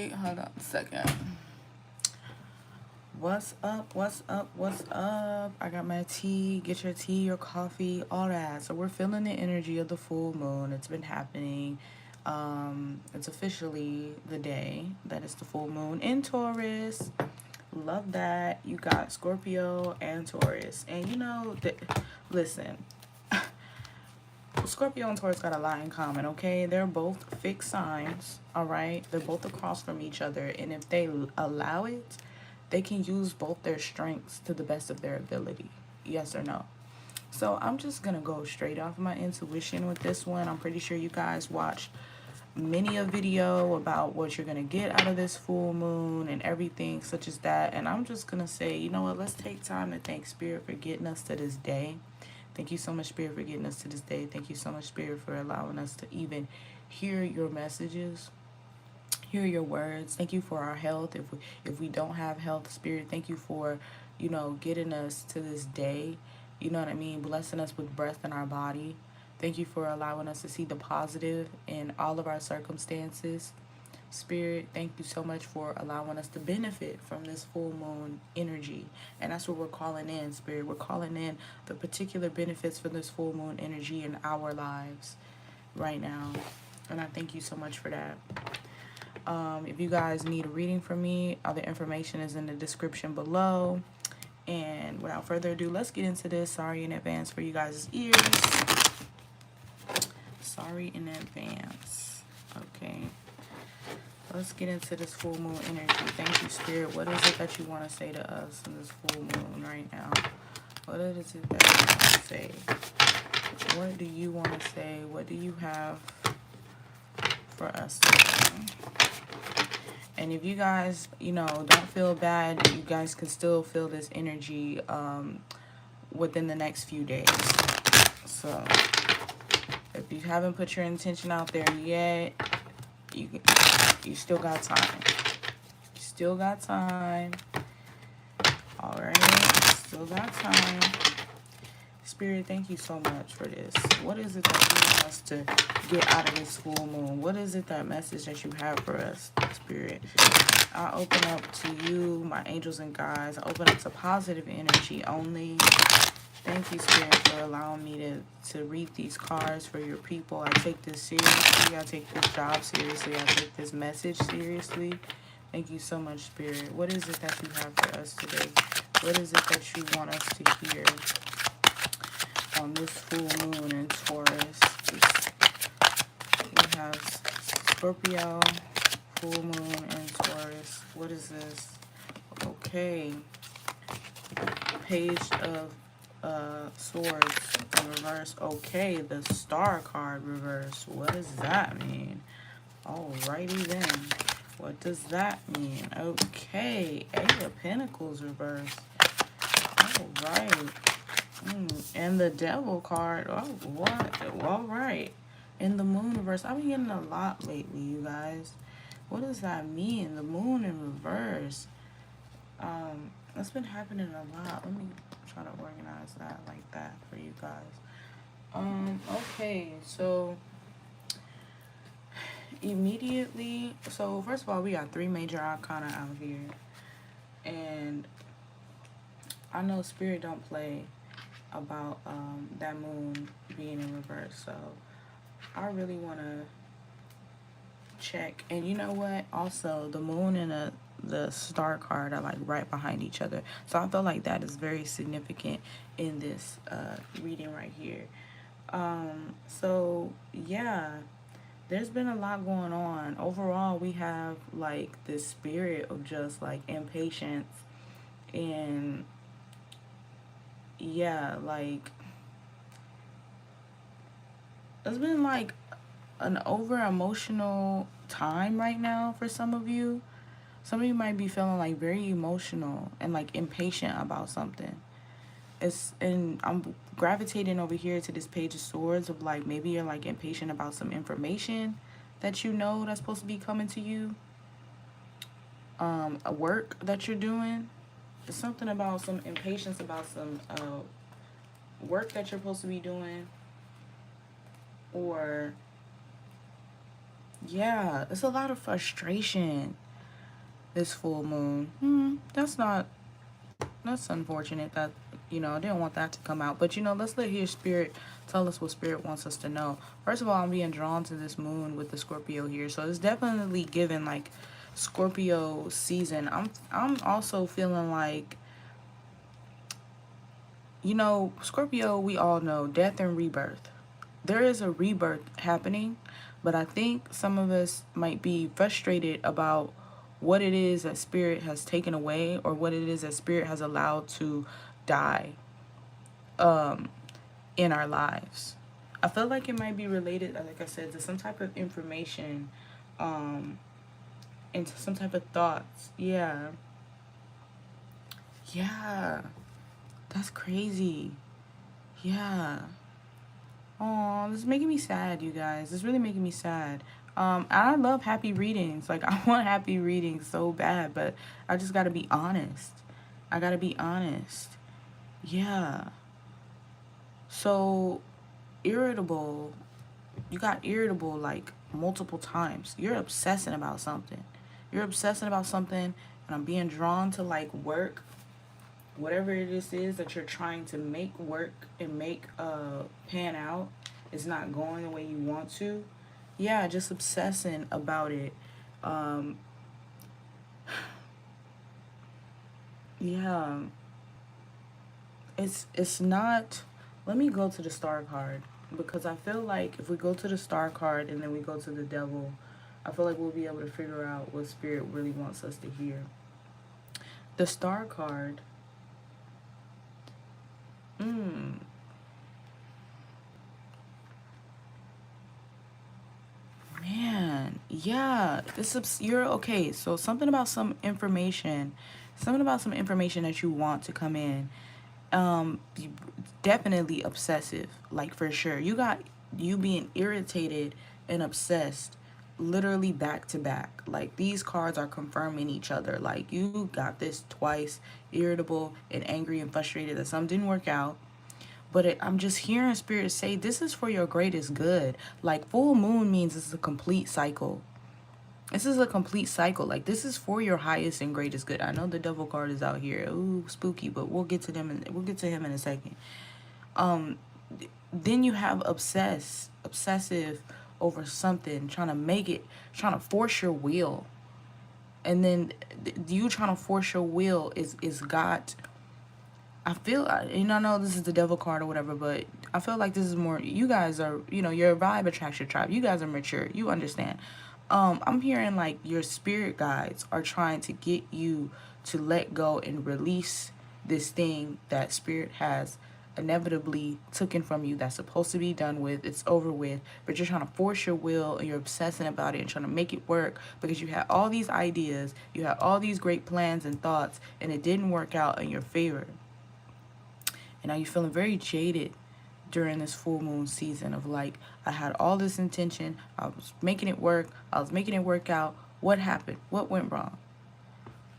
Wait, hold on a second. What's up? What's up? What's up? I got my tea. Get your tea, your coffee, all that. So we're feeling the energy of the full moon. It's been happening. It's officially the day that it's the full moon in Taurus. Love that. You got Scorpio and Taurus. And you know, listen, Scorpio and Taurus got a lot in common, okay? They're both fixed signs, all right? They're both across from each other. And if they allow it, they can use both their strengths to the best of their ability. Yes or no? So I'm just going to go straight off my intuition with this one. I'm pretty sure you guys watched many a video about what you're going to get out of this full moon and everything such as that. And I'm just going to say, you know what? Let's take time to thank Spirit for getting us to this day. Thank you so much, Spirit, for getting us to this day. Thank you so much, Spirit, for allowing us to even hear your messages, hear your words. Thank you for our health. If we don't have health, Spirit, thank you for, you know, getting us to this day. You know what I mean? Blessing us with breath in our body. Thank you for allowing us to see the positive in all of our circumstances. Spirit, thank you so much for allowing us to benefit from this full moon energy. And that's what we're calling in, Spirit. We're calling in the particular benefits for this full moon energy in our lives right now. And I thank you so much for that. If you guys need a reading from me, all the information is in the description below. And without further ado, let's get into this. Sorry in advance for you guys' ears. Sorry in advance. Okay. Let's get into this full moon energy. Thank you, Spirit. What is it that you want to say to us in this full moon right now? What is it that you want to say? What do you want to say? What do you have for us today? And if you guys, you know, don't feel bad, you guys can still feel this energy within the next few days. So if you haven't put your intention out there yet, you still got time. You still got time. All right, still got time. Spirit, thank you so much for this. What is it that you want us to get out of this full moon? What is it, that message that you have for us, Spirit? I open up to you, my angels and guides. I open up to positive energy only. Thank you, Spirit, for allowing me to read these cards for your people. I take this seriously. I take this job seriously. I take this message seriously. Thank you so much, Spirit. What is it that you have for us today? What is it that you want us to hear on this full moon in Taurus? We have Scorpio, full moon in Taurus. What is this? Okay. Page of Swords in reverse. Okay, the Star card reverse. What does that mean? Alrighty then. What does that mean? Okay, Eight of Pentacles reverse. Alright. And the Devil card. Oh, what? Alright. And the Moon reverse. I've been getting a lot lately, you guys. What does that mean? The Moon in reverse. That's been happening a lot. Let me try to organize that like that for you guys. Okay, so immediately, so first of all, we got 3 major arcana out here. And I know Spirit don't play about that moon being in reverse, so I really want to check. And you know what? Also, the moon and the Star card are like right behind each other, so I feel like that is very significant in this reading right here. So yeah, there's been a lot going on. Overall, we have like this spirit of just like impatience, and yeah, like it's been like an over emotional time right now for some of you. Some of you might be feeling like very emotional and like impatient about something. And I'm gravitating over here to this Page of Swords of like maybe you're like impatient about some information that you know that's supposed to be coming to you. A work that you're doing. There's something about some impatience about some work that you're supposed to be doing. Or yeah, it's a lot of frustration. this full moon. That's unfortunate that, I didn't want that to come out. But, let's let here Spirit tell us what Spirit wants us to know. First of all, I'm being drawn to this moon with the Scorpio here. So it's definitely given like Scorpio season. I'm also feeling like, Scorpio, we all know death and rebirth. There is a rebirth happening, but I think some of us might be frustrated about what it is that Spirit has taken away, or what it is that Spirit has allowed to die in our lives. I feel like it might be related, like I said, to some type of information, and to some type of thoughts. Yeah. Yeah. That's crazy. Yeah. Oh, this is making me sad, you guys. It's really making me sad. And I love happy readings. Like, I want happy readings so bad, but I just gotta be honest. I gotta be honest. Yeah. So, irritable. You got irritable, like, multiple times. You're obsessing about something. You're obsessing about something, and I'm being drawn to, like, work. Whatever it is that you're trying to make work and make pan out is not going the way you want to. Yeah, just obsessing about it. Yeah. It's not. Let me go to the star card, because I feel like if we go to the star card and then we go to the devil, I feel like we'll be able to figure out what Spirit really wants us to hear. The star card. Man, yeah, this is, you're okay. So something about some information that you want to come in. Definitely obsessive, like for sure. You being irritated and obsessed, literally back to back. Like these cards are confirming each other. Like you got this twice, irritable and angry and frustrated that something didn't work out. But I'm just hearing Spirit say this is for your greatest good. Like full moon means it's a complete cycle. This is a complete cycle. Like this is for your highest and greatest good. I know the devil card is out here. Ooh, spooky, but we'll get to them and we'll get to him in a second. Then you have obsessive over something, trying to force your will. And then you trying to force your will is got, I feel, I know this is the devil card or whatever, but I feel like this is more, you guys are, your vibe attracts your tribe. You guys are mature. You understand. I'm hearing like your spirit guides are trying to get you to let go and release this thing that Spirit has inevitably taken from you, that's supposed to be done with. It's over with, but you're trying to force your will and you're obsessing about it and trying to make it work because you had all these ideas, you had all these great plans and thoughts, and it didn't work out in your favor. And now you're feeling very jaded during this full moon season of like, I had all this intention, I was making it work, I was making it work out. What happened? What went wrong?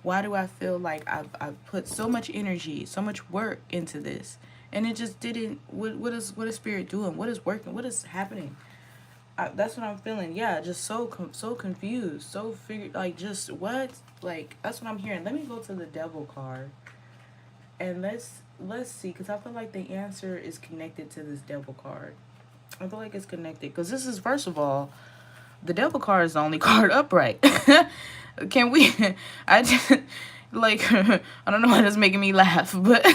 Why do I feel like I've put so much energy, so much work into this, and it just didn't? What is Spirit doing? What is working? What is happening? That's what I'm feeling. Yeah, just so confused, so figured, like just what? Like that's what I'm hearing. Let me go to the devil card, and let's see, because I feel like the answer is connected to this devil card. I feel like it's connected because this is, first of all, the devil card is the only card upright. Can we? I just like I don't know why that's making me laugh, but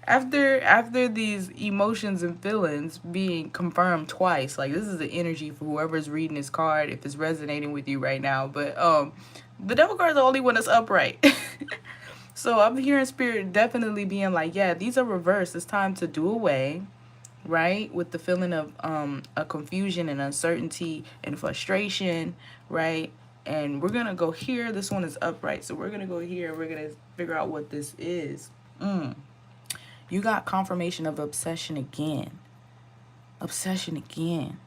after these emotions and feelings being confirmed twice, like this is the energy for whoever's reading this card if it's resonating with you right now. But the devil card is the only one that's upright. So I'm hearing Spirit definitely being like, yeah, these are reversed. It's time to do away, right? With the feeling of a confusion and uncertainty and frustration, right? And we're going to go here. This one is upright. So we're going to go here. We're going to figure out what this is. You got confirmation of obsession again. Obsession again.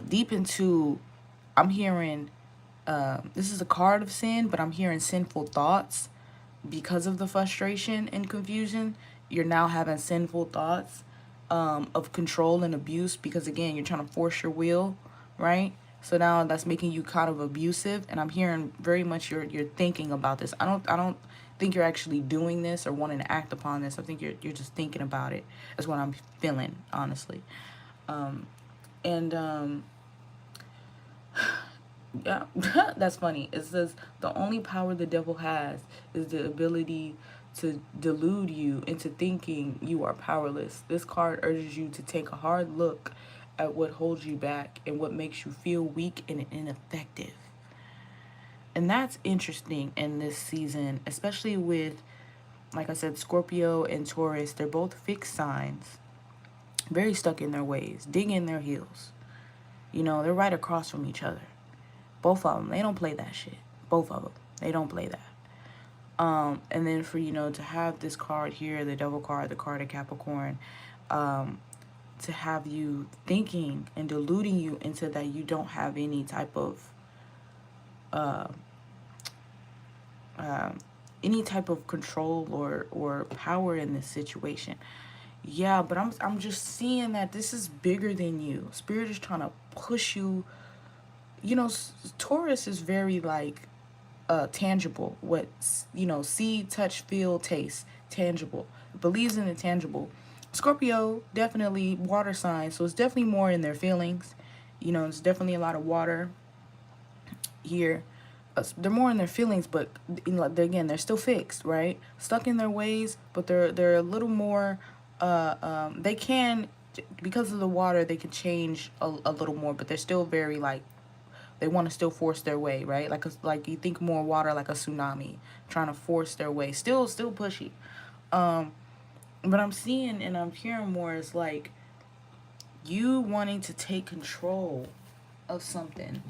Deep into, I'm hearing... this is a card of sin, but I'm hearing sinful thoughts because of the frustration and confusion. You're now having sinful thoughts of control and abuse because, again, you're trying to force your will, right? So now that's making you kind of abusive, and I'm hearing very much you're thinking about this. I don't think you're actually doing this or wanting to act upon this. I think you're just thinking about it. That's what I'm feeling, honestly. And yeah, that's funny. It says the only power the devil has is the ability to delude you into thinking you are powerless. This card urges you to take a hard look at what holds you back and what makes you feel weak and ineffective. And that's interesting in this season, especially with, like I said, Scorpio and Taurus. They're both fixed signs, very stuck in their ways, digging in their heels. You know, they're right across from each other. Both of them, they don't play that shit. Both of them, they don't play that. And then for, to have this card here, the devil card, the card of Capricorn, to have you thinking and deluding you into that you don't have any type of control or power in this situation. Yeah, but I'm just seeing that this is bigger than you. Spirit is trying to push you. Taurus is very like tangible. What, see, touch, feel, taste, tangible. Believes in the tangible. Scorpio, definitely water sign, so it's definitely more in their feelings. It's definitely a lot of water here. They're more in their feelings, but they're still fixed, right? Stuck in their ways, but they're a little more. They can, because of the water, they can change a little more, but they're still very like. They want to still force their way, right? Like you think more water, like a tsunami, trying to force their way. Still pushy. But I'm seeing and I'm hearing more is like you wanting to take control of something.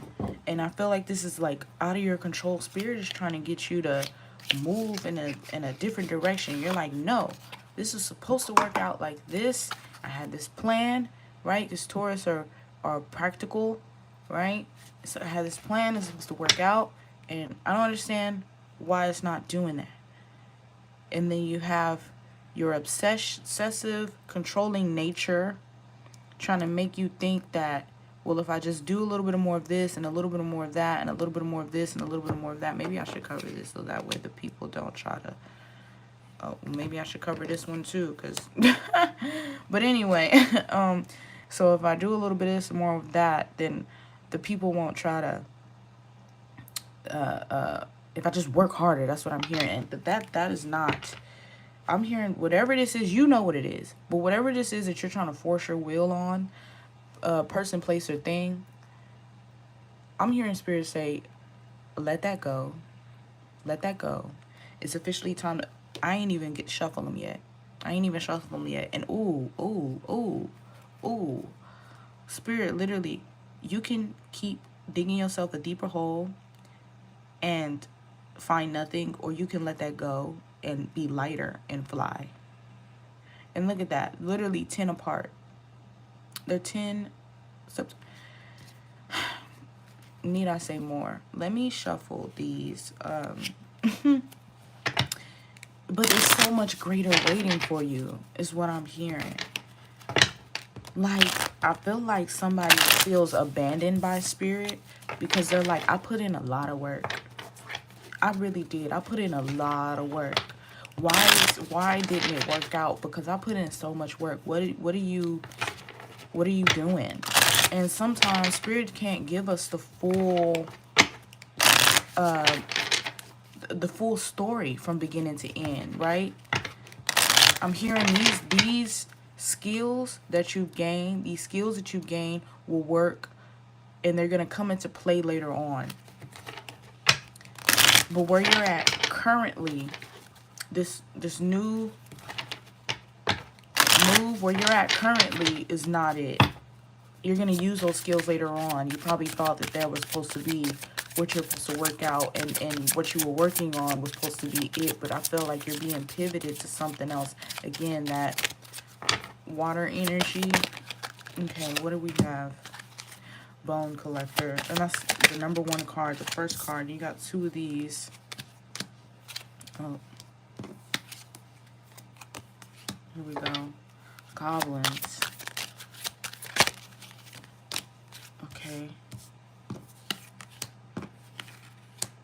And I feel like this is like out of your control. Spirit is trying to get you to move in a different direction. You're like, no, this is supposed to work out like this. I had this plan, right? This Taurus are practical, right? So I had this plan, it's supposed to work out, and I don't understand why it's not doing that. And then you have your obsessive, controlling nature trying to make you think that, well, if I just do a little bit more of this and a little bit more of that and a little bit more of this and a little bit more of that, maybe I should cover this so that way the people don't try to, maybe I should cover this one too, because, but anyway, so if I do a little bit of this and more of that, then the people won't try to, if I just work harder, that's what I'm hearing. And that is not, I'm hearing whatever this is, you know what it is. But whatever this is that you're trying to force your will on, person, place, or thing, I'm hearing Spirit say, let that go. Let that go. It's officially time to, I ain't even shuffle them yet. And ooh. Spirit, literally, you can keep digging yourself a deeper hole and find nothing, or you can let that go and be lighter and fly. And look at that, literally 10 apart. They're 10. Need I say more? Let me shuffle these. But there's so much greater waiting for you, is what I'm hearing. Like, I feel like somebody feels abandoned by Spirit because they're like, I put in a lot of work. I really did. I put in a lot of work. Why didn't it work out? Because I put in so much work. What are you doing? And sometimes Spirit can't give us the full story from beginning to end, right? I'm hearing these skills that you've gained, will work, and they're gonna come into play later on. But where you're at currently, this new move where you're at currently is not it. You're gonna use those skills later on. You probably thought that was supposed to be what you're supposed to work out, and what you were working on was supposed to be it, but I feel like you're being pivoted to something else. Again, that water energy. Okay, what do we have? Bone collector. And that's the number one card, the first card. You got two of these. Oh. Here we go. Goblins. Okay.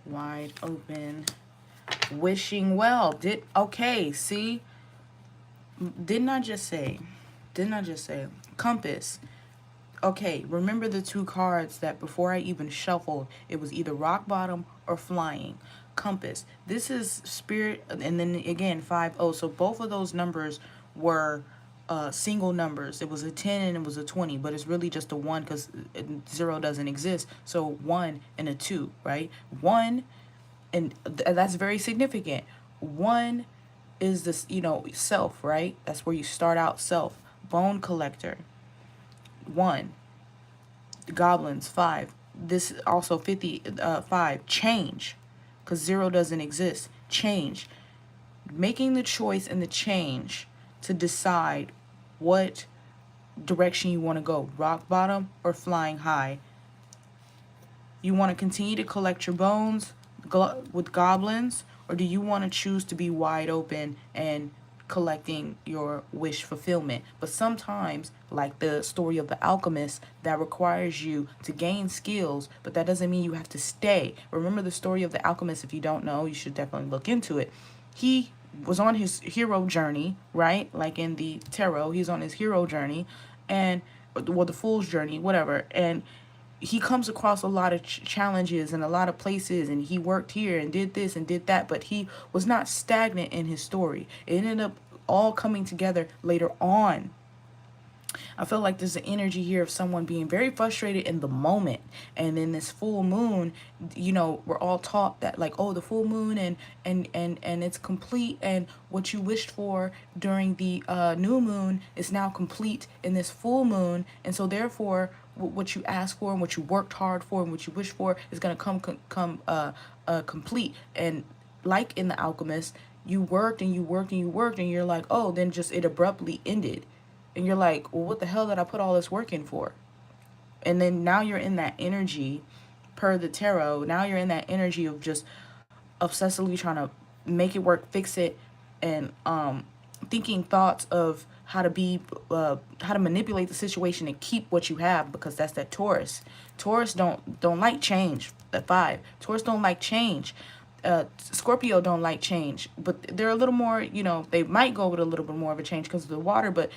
Wide open. Wishing well. Okay, see? Didn't I just say? Compass. Okay, remember the two cards that before I even shuffled, it was either rock bottom or flying. Compass. This is spirit, and then again 5-0. So both of those numbers were single numbers. It was a 10 and it was a 20, but it's really just a 1 because 0 doesn't exist. So 1 and a 2, right? 1, and that's very significant. 1 is this, self, right? That's where you start out, self. Bone collector. 1. Goblins. 5. This is also 55. Change, because 0 doesn't exist. Change. Making the choice and the change to decide what direction you want to go, rock bottom or flying high. You want to continue to collect your bones with goblins, or do you want to choose to be wide open and collecting your wish fulfillment? But sometimes, like the story of the alchemist, that requires you to gain skills, but that doesn't mean you have to stay. Remember the story of the alchemist. If you don't know, you should definitely look into it. He was on his hero journey, right? Like in the tarot, he's on his hero journey, and well, the fool's journey, whatever. And he comes across a lot of challenges and a lot of places, and he worked here and did this and did that, but he was not stagnant in his story. It ended up all coming together later on. I feel like there's an energy here of someone being very frustrated in the moment. And in this full moon, we're all taught that, like, oh, the full moon and it's complete, and what you wished for during the new moon is now complete in this full moon. And so therefore what you asked for and what you worked hard for and what you wish for is going to come complete. And like in The Alchemist, you worked and you worked and you worked, and you're like, oh, then just it abruptly ended. And you're like, well, what the hell did I put all this work in for? And then now you're in that energy, per the tarot, now you're in that energy of just obsessively trying to make it work, fix it, and thinking thoughts of how to manipulate the situation and keep what you have, because that's that Taurus. Taurus don't like change. That 5. Taurus don't like change. Scorpio don't like change, but they're a little more, they might go with a little bit more of a change because of the water, but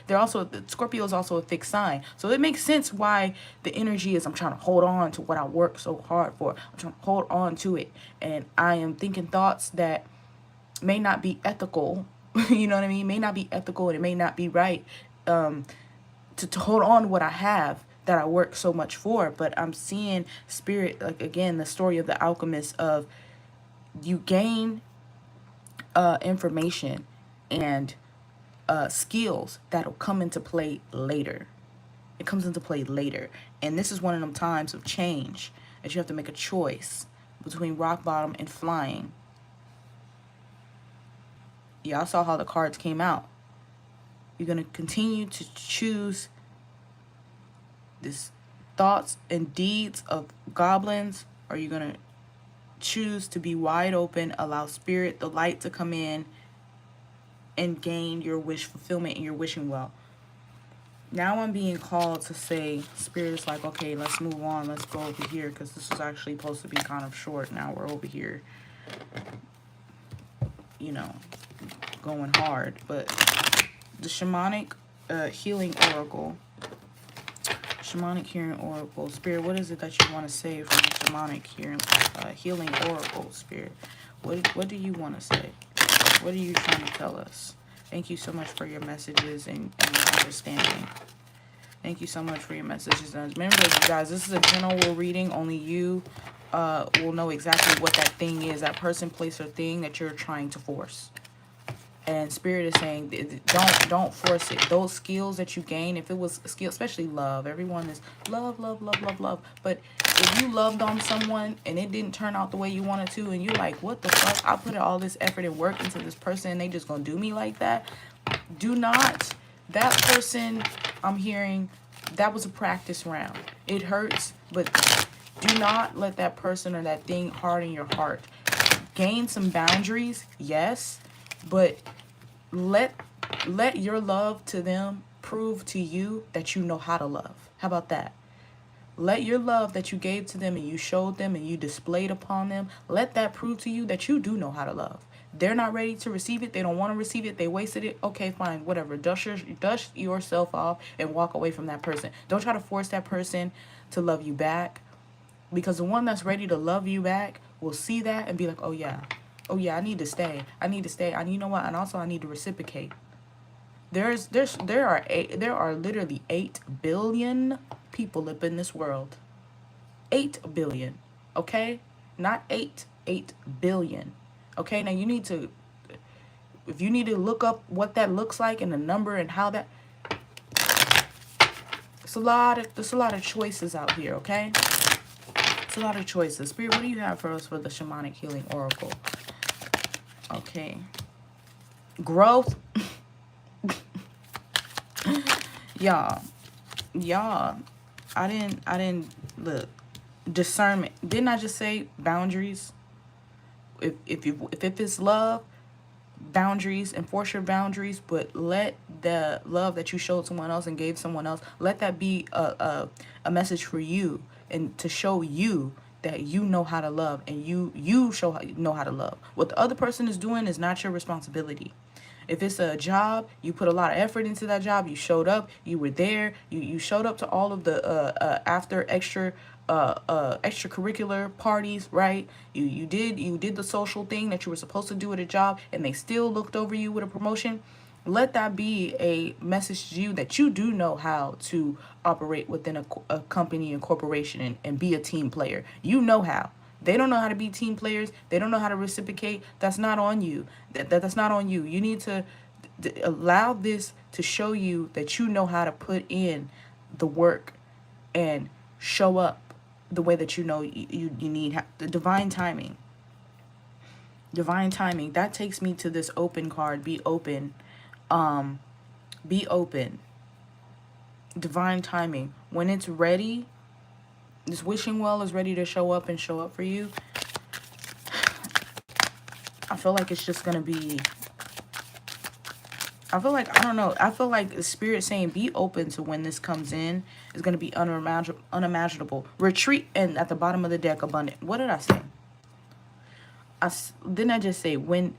Scorpio is also a fixed sign. So it makes sense why the energy is, I'm trying to hold on to what I worked so hard for. I'm trying to hold on to it. And I am thinking thoughts that may not be ethical, you know what I mean? May not be ethical, and it may not be right to hold on to what I have that I worked so much for. But I'm seeing spirit, like, again, the story of the alchemist of, you gain information and skills that'll come into play later. It comes into play later. And this is one of them times of change that you have to make a choice between rock bottom and flying. Y'all saw how the cards came out. You're going to continue to choose this thoughts and deeds of goblins, or you're going to choose to be wide open, allow spirit, the light, to come in and gain your wish fulfillment and your wishing well. Now I'm being called to say, spirit is like, okay, let's move on. Let's go over here, because this was actually supposed to be kind of short. Now we're over here, going hard. But the shamanic healing oracle. Shamanic healing oracle. Spirit, what is it that you want to say from the shamanic healing oracle, spirit? What do you want to say? What are you trying to tell us? Thank you so much for your messages and your understanding. Thank you so much for your messages. And remember, you guys, this is a general reading. Only you will know exactly what that thing is, that person, place, or thing that you're trying to force. And spirit is saying, don't force it. Those skills that you gain, if it was a skill, especially love, everyone is love, love, love, love, love. But if you loved on someone and it didn't turn out the way you wanted to, and you're like, what the fuck? I put all this effort and work into this person, and they just gonna do me like that? Do not. That person, I'm hearing, that was a practice round. It hurts, but do not let that person or that thing harden your heart. Gain some boundaries, yes, but let your love to them prove to you that you know how to love. How about that? Let your love that you gave to them and you showed them and you displayed upon them, let that prove to you that you do know how to love. They're not ready to receive it. They don't want to receive it. They wasted it. Okay, fine, whatever. Dust yourself off and walk away from that person. Don't try to force that person to love you back, because the one that's ready to love you back will see that and be like, oh yeah, I need to stay. I need to stay. And you know what? And also I need to reciprocate. There are literally 8 billion people up in this world. 8 billion. Okay? Not 8 billion. Okay? Now you need to, if you need to look up what that looks like and the number and how that, there's a lot of choices out here, okay? It's a lot of choices. Spirit, what do you have for us for the Shamanic Healing Oracle? Okay. Growth. Y'all, I didn't look. Discernment. Didn't I just say boundaries? If it's love, boundaries, enforce your boundaries, but let the love that you showed someone else and gave someone else, let that be a message for you, and to show you that you know how to love, and you know how to love. What the other person is doing is not your responsibility. If it's a job, you put a lot of effort into that job. You showed up. You were there. You showed up to all of the after extracurricular parties, right? You did the social thing that you were supposed to do at a job, and they still looked over you with a promotion. Let that be a message to you that you do know how to operate within a company and corporation, and be a team player. You know how. They don't know how to be team players. They don't know how to reciprocate. That's not on you. That's not on you. You need to allow this to show you that you know how to put in the work and show up the way that you know you need. The divine timing. Divine timing. That takes me to this open card. Be open. Be open. Divine timing. When it's ready, this wishing well is ready to show up and show up for you. I feel like it's just going to be, I feel like the spirit saying be open to when this comes in is going to be unimaginable. Retreat, and at the bottom of the deck, abundant. What did I say? Didn't I just say when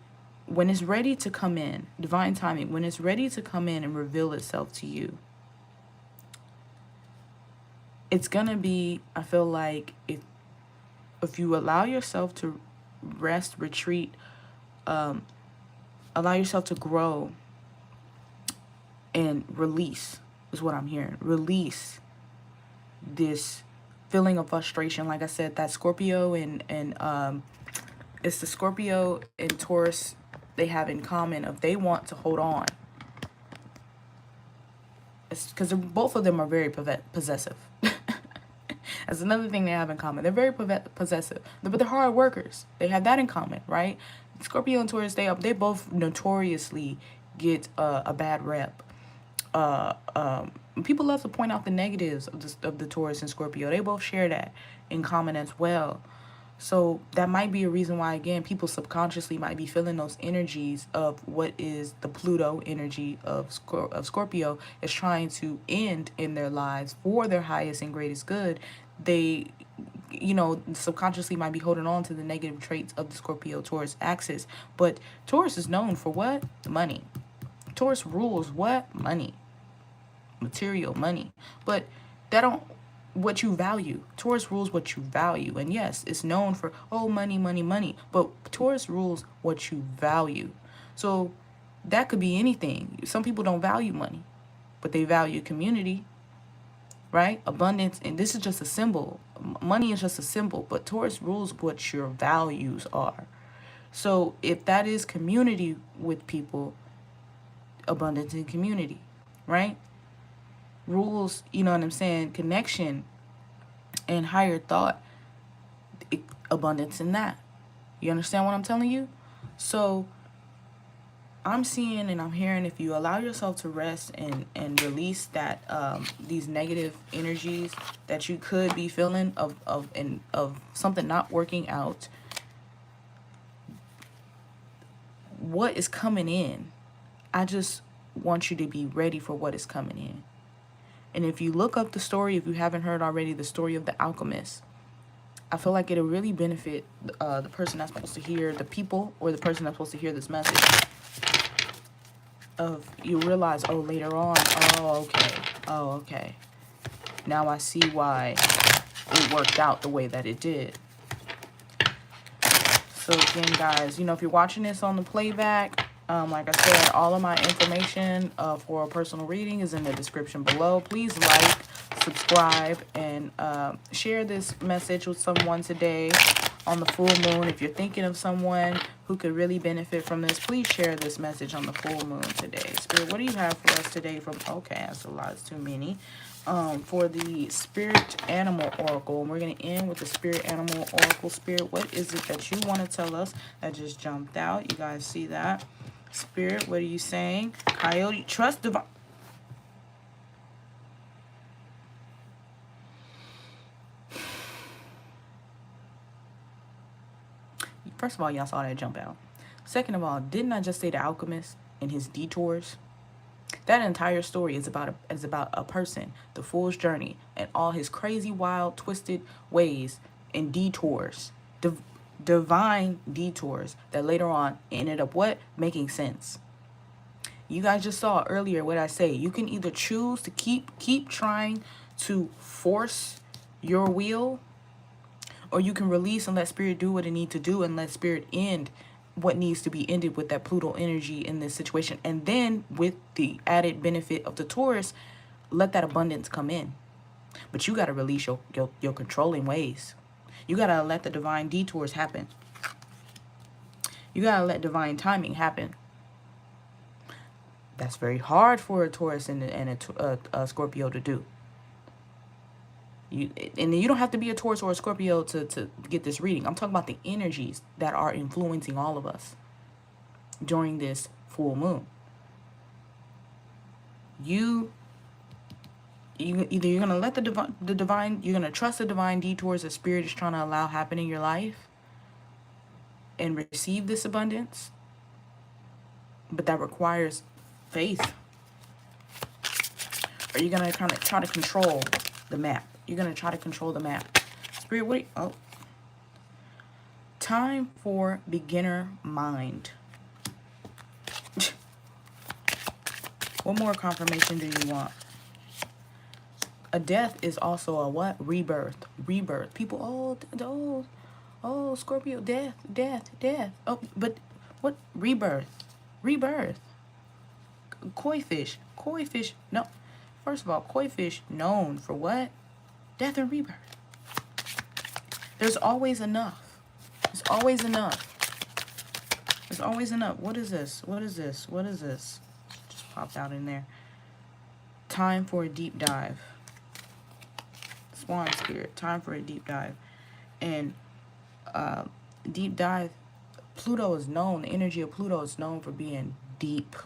it's ready to come in, divine timing, when it's ready to come in and reveal itself to you, it's going to be, I feel like, if you allow yourself to rest, retreat, allow yourself to grow and release, is what I'm hearing. Release this feeling of frustration. Like I said, that Scorpio and it's the Scorpio and Taurus, they have in common of they want to hold on. It's because both of them are very possessive. That's another thing they have in common. They're very possessive, but they're hard workers. They have that in common, right? Scorpio and Taurus, they both notoriously get a bad rep. People love to point out the negatives of the Taurus and Scorpio. They both share that in common as well. So that might be a reason why, again, people subconsciously might be feeling those energies of what is the Pluto energy of Scorpio is trying to end in their lives for their highest and greatest good. They, subconsciously might be holding on to the negative traits of the Scorpio-Taurus axis. But Taurus is known for what? Money. Taurus rules what? Money. Material money. But that don't what you value. Taurus rules what you value. And yes, it's known for, money, money, money. But Taurus rules what you value. So that could be anything. Some people don't value money, but they value community, right? Abundance. And this is just a symbol. Money is just a symbol, but Taurus rules what your values are. So if that is community with people, abundance and community, right? Rules, you know what I'm saying? Connection and higher thought, abundance in that. You understand what I'm telling you? So I'm seeing and I'm hearing, if you allow yourself to rest and release that these negative energies that you could be feeling of something not working out, what is coming in, I just want you to be ready for what is coming in. And if you look up the story, if you haven't heard already, the story of the alchemist, I feel like it'll really benefit the person that's supposed to hear, the people, or the person that's supposed to hear this message. Of you realize, oh, later on, oh, okay. Now I see why it worked out the way that it did. So again, guys, you know, if you're watching this on the playback, like I said, all of my information for a personal reading is in the description below. Please like, subscribe, and share this message with someone today on the full moon. If you're thinking of someone who could really benefit from this, please share this message on the full moon today. Spirit, what do you have for us today from, okay, that's a lot, it's too many. For the Spirit Animal Oracle, and we're going to end with the Spirit Animal Oracle. Spirit, what is it that you want to tell us that just jumped out? You guys see that? Spirit, what are you saying? Coyote, trust divine. First of all, y'all saw that jump out. Second of all, didn't I just say the alchemist and his detours? That entire story is about a person, the fool's journey, and all his crazy, wild, twisted ways and detours. Divine detours that later on ended up what? Making sense. You guys just saw earlier what I say. You can either choose to keep trying to force your will, or you can release and let spirit do what it needs to do and let spirit end what needs to be ended with that Pluto energy in this situation. And then with the added benefit of the Taurus, let that abundance come in. But you got to release your controlling ways. You got to let the divine detours happen. You got to let divine timing happen. That's very hard for a Taurus and a Scorpio to do. And you don't have to be a Taurus or a Scorpio to get this reading. I'm talking about the energies that are influencing all of us during this full moon. Either you're gonna let the divine, you're gonna trust the divine detours that spirit is trying to allow happen in your life and receive this abundance, but that requires faith. Or you're gonna kind of try to control the map. You're going to try to control the map. Spirit, wait. Oh. Time for beginner mind. What more confirmation do you want? A death is also a what? Rebirth. Rebirth. People, oh, Scorpio, death. Oh, but what? Rebirth. Koi fish. No. First of all, koi fish known for what? Death and rebirth. There's always enough. There's always enough. What is this? Just popped out in there. Time for a deep dive. Swan spirit. Time for a deep dive. And deep dive, Pluto is known, the energy of Pluto is known for being deep.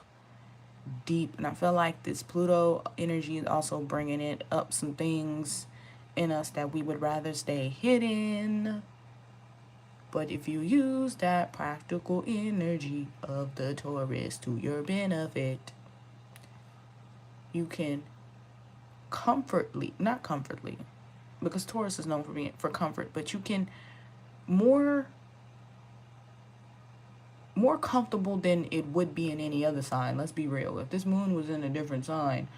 And I feel like this Pluto energy is also bringing it up some things in us that we would rather stay hidden. But if you use that practical energy of the Taurus to your benefit, you can not comfortably, because Taurus is known for comfort, but you can more comfortable than it would be in any other sign. Let's be real. If this moon was in a different sign,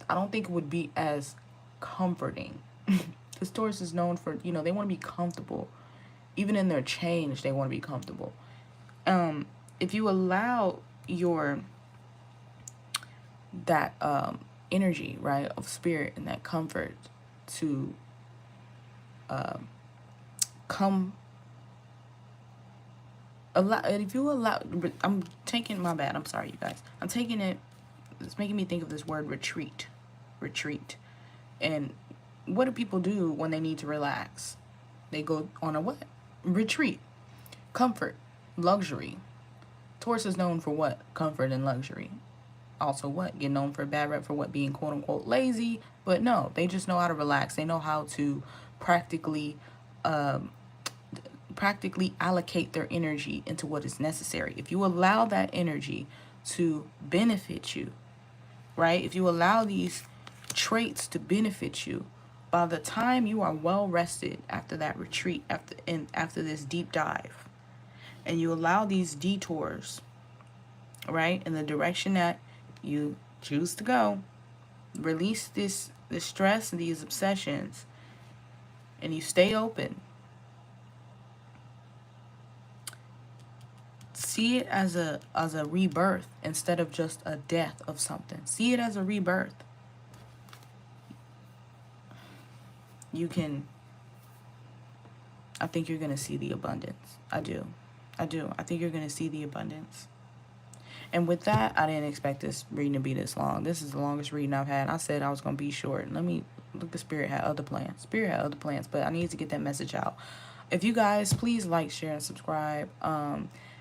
I don't think it would be as comforting. Because Taurus is known for, they want to be comfortable. Even in their change, they want to be comfortable. If you allow that energy, right, of spirit and that comfort to come, I'm taking, my bad, I'm sorry, you guys. I'm taking it, it's making me think of this word retreat. And what do people do when they need to relax? They go on a what? Retreat. Comfort. Luxury. Taurus is known for what? Comfort and luxury. Also what? Get known for a bad rep for what? Being quote unquote lazy. But no, they just know how to relax. They know how to practically allocate their energy into what is necessary. If you allow that energy to benefit you, right? If you allow these traits to benefit you. By the time you are well rested after that retreat, after this deep dive, and you allow these detours, right, in the direction that you choose to go, release this stress and these obsessions, and you stay open. See it as a rebirth instead of just a death of something. See it as a rebirth. You can, I think you're going to see the abundance. I do. I think you're going to see the abundance. And with that, I didn't expect this reading to be this long. This is the longest reading I've had. I said I was going to be short. Let me look. The Spirit had other plans. Spirit had other plans, but I needed to get that message out. If you guys, please like, share, and subscribe.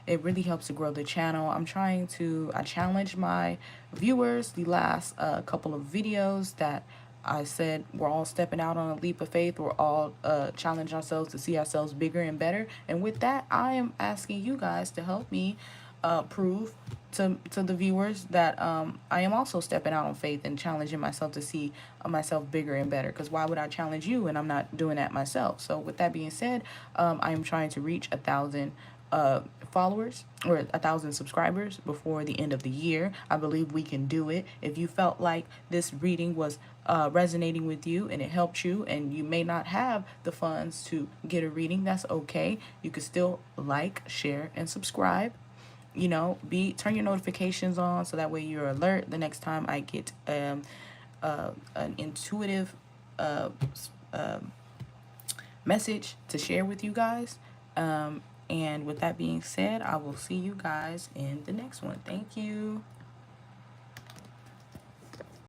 It really helps to grow the channel. I challenged my viewers the last couple of videos that I said we're all stepping out on a leap of faith. We're all challenging ourselves to see ourselves bigger and better. And with that, I am asking you guys to help me prove to the viewers that I am also stepping out on faith and challenging myself to see myself bigger and better. Because why would I challenge you and I'm not doing that myself? So with that being said, I am trying to reach 1,000 followers or 1,000 subscribers before the end of the year. I believe we can do it. If you felt like this reading was resonating with you and it helped you, and you may not have the funds to get a reading, that's okay. You can still like, share, and subscribe. You know, turn your notifications on so that way you're alert the next time I get an intuitive message to share with you guys. And with that being said, I will see you guys in the next one. Thank you.